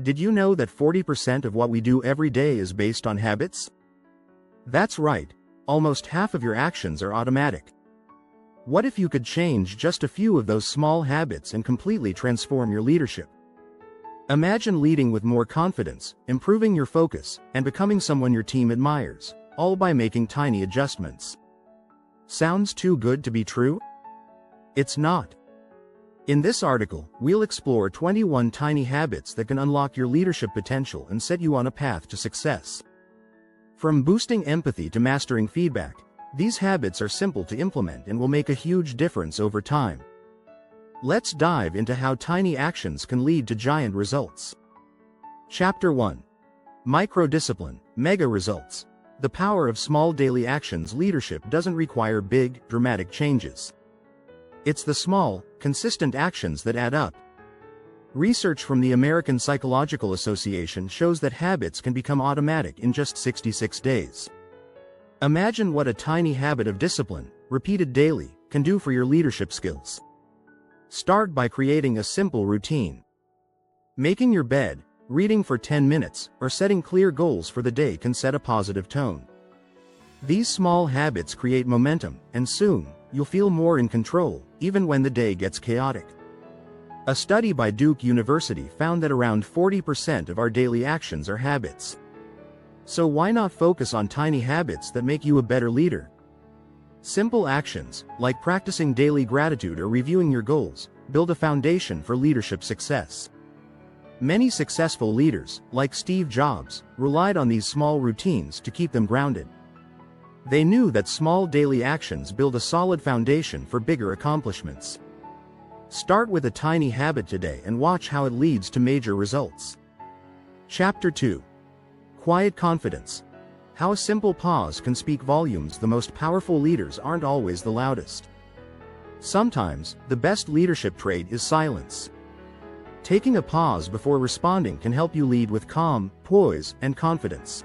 Did you know that 40% of what we do every day is based on habits? That's right, almost half of your actions are automatic. What if you could change just a few of those small habits and completely transform your leadership? Imagine leading with more confidence, improving your focus, and becoming someone your team admires, all by making tiny adjustments. Sounds too good to be true? It's not. In this article, we'll explore 21 tiny habits that can unlock your leadership potential and set you on a path to success. From boosting empathy to mastering feedback, these habits are simple to implement and will make a huge difference over time. Let's dive into how tiny actions can lead to giant results. Chapter 1. Micro-discipline, mega results. The power of small daily actions. Leadership doesn't require big, dramatic changes. It's the small, consistent actions that add up. Research from the American Psychological Association shows that habits can become automatic in just 66 days. Imagine what a tiny habit of discipline, repeated daily, can do for your leadership skills. Start by creating a simple routine. Making your bed, reading for 10 minutes, or setting clear goals for the day can set a positive tone. These small habits create momentum, and soon, you'll feel more in control, even when the day gets chaotic. A study by Duke University found that around 40% of our daily actions are habits. So why not focus on tiny habits that make you a better leader? Simple actions, like practicing daily gratitude or reviewing your goals, build a foundation for leadership success. Many successful leaders, like Steve Jobs, relied on these small routines to keep them grounded. They knew that small daily actions build a solid foundation for bigger accomplishments. Start with a tiny habit today and watch how it leads to major results. Chapter 2. Quiet confidence. How a simple pause can speak volumes. The most powerful leaders aren't always the loudest. Sometimes, the best leadership trait is silence. Taking a pause before responding can help you lead with calm, poise, and confidence.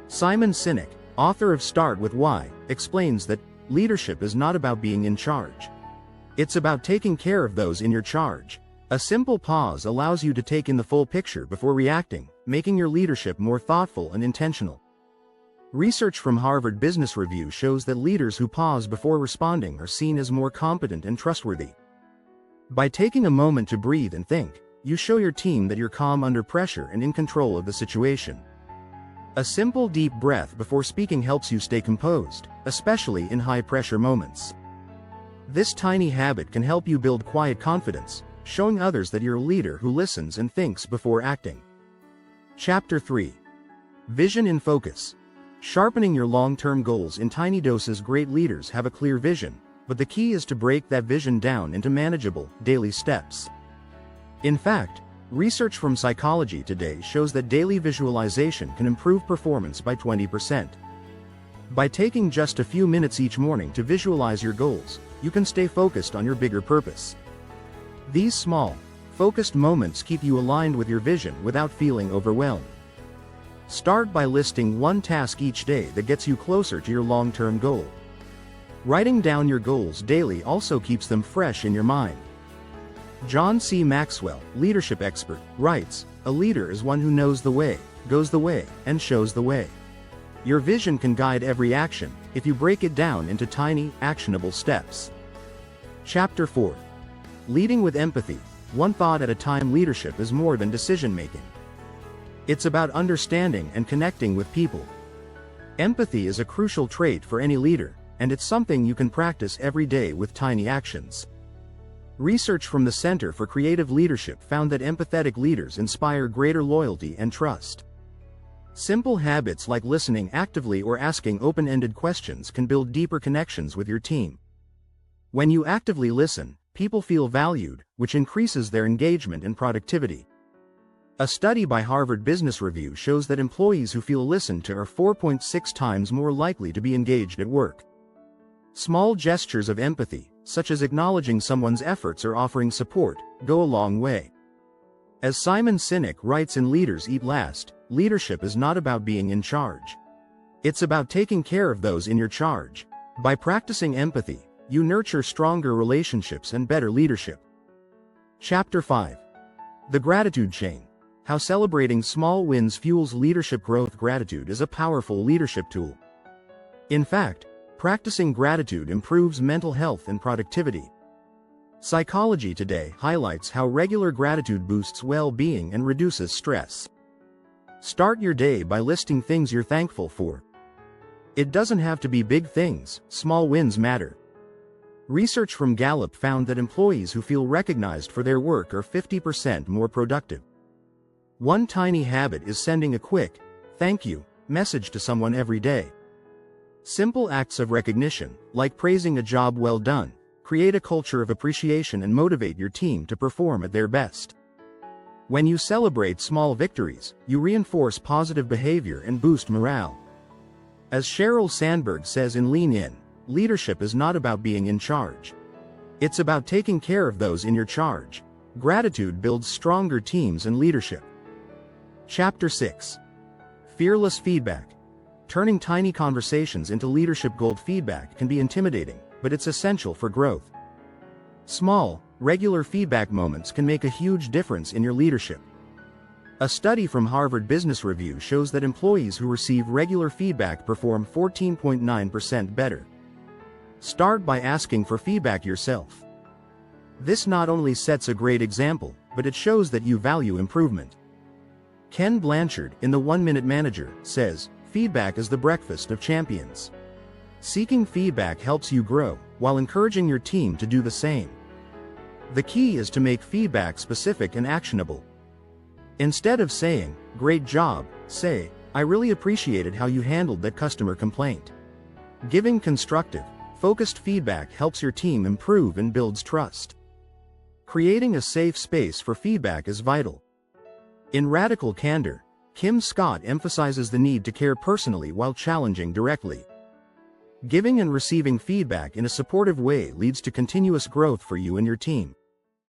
Simon Sinek, author of Start with Why, explains that leadership is not about being in charge. It's about taking care of those in your charge. A simple pause allows you to take in the full picture before reacting, making your leadership more thoughtful and intentional. Research from Harvard Business Review shows that leaders who pause before responding are seen as more competent and trustworthy. By taking a moment to breathe and think, you show your team that you're calm under pressure and in control of the situation. A simple deep breath before speaking helps you stay composed, especially in high-pressure moments. This tiny habit can help you build quiet confidence, showing others that you're a leader who listens and thinks before acting. Chapter 3. Vision in focus. Sharpening your long-term goals in tiny doses. Great leaders have a clear vision, but the key is to break that vision down into manageable, daily steps. In fact, research from Psychology Today shows that daily visualization can improve performance by 20%. By taking just a few minutes each morning to visualize your goals, you can stay focused on your bigger purpose. These small, focused moments keep you aligned with your vision without feeling overwhelmed. Start by listing one task each day that gets you closer to your long-term goal. Writing down your goals daily also keeps them fresh in your mind. John C. Maxwell, leadership expert, writes, "A leader is one who knows the way, goes the way, and shows the way." Your vision can guide every action, if you break it down into tiny, actionable steps. Chapter 4. Leading with empathy. One thought at a time. Leadership is more than decision-making. It's about understanding and connecting with people. Empathy is a crucial trait for any leader, and it's something you can practice every day with tiny actions. Research from the Center for Creative Leadership found that empathetic leaders inspire greater loyalty and trust. Simple habits like listening actively or asking open-ended questions can build deeper connections with your team. When you actively listen, people feel valued, which increases their engagement and productivity. A study by Harvard Business Review shows that employees who feel listened to are 4.6 times more likely to be engaged at work. Small gestures of empathy, such as acknowledging someone's efforts or offering support, go a long way. As Simon Sinek writes in Leaders Eat Last, leadership is not about being in charge. It's about taking care of those in your charge. By practicing empathy, you nurture stronger relationships and better leadership. Chapter 5. The Gratitude Chain. How celebrating small wins fuels leadership growth. Gratitude is a powerful leadership tool. In fact, practicing gratitude improves mental health and productivity. Psychology Today highlights how regular gratitude boosts well-being and reduces stress. Start your day by listing things you're thankful for. It doesn't have to be big things, small wins matter. Research from Gallup found that employees who feel recognized for their work are 50% more productive. One tiny habit is sending a quick, "thank you" message to someone every day. Simple acts of recognition, like praising a job well done, create a culture of appreciation and motivate your team to perform at their best. When you celebrate small victories, you reinforce positive behavior and boost morale. As Sheryl Sandberg says in Lean In, leadership is not about being in charge. It's about taking care of those in your charge. Gratitude builds stronger teams and leadership. Chapter 6. Fearless Feedback. Turning tiny conversations into leadership gold. Feedback can be intimidating, but it's essential for growth. Small, regular feedback moments can make a huge difference in your leadership. A study from Harvard Business Review shows that employees who receive regular feedback perform 14.9% better. Start by asking for feedback yourself. This not only sets a great example, but it shows that you value improvement. Ken Blanchard, in The 1-Minute Manager, says, "Feedback is the breakfast of champions." Seeking feedback helps you grow, while encouraging your team to do the same. The key is to make feedback specific and actionable. Instead of saying, "Great job," say, "I really appreciated how you handled that customer complaint." Giving constructive, focused feedback helps your team improve and builds trust. Creating a safe space for feedback is vital. In Radical Candor, Kim Scott emphasizes the need to care personally while challenging directly. Giving and receiving feedback in a supportive way leads to continuous growth for you and your team.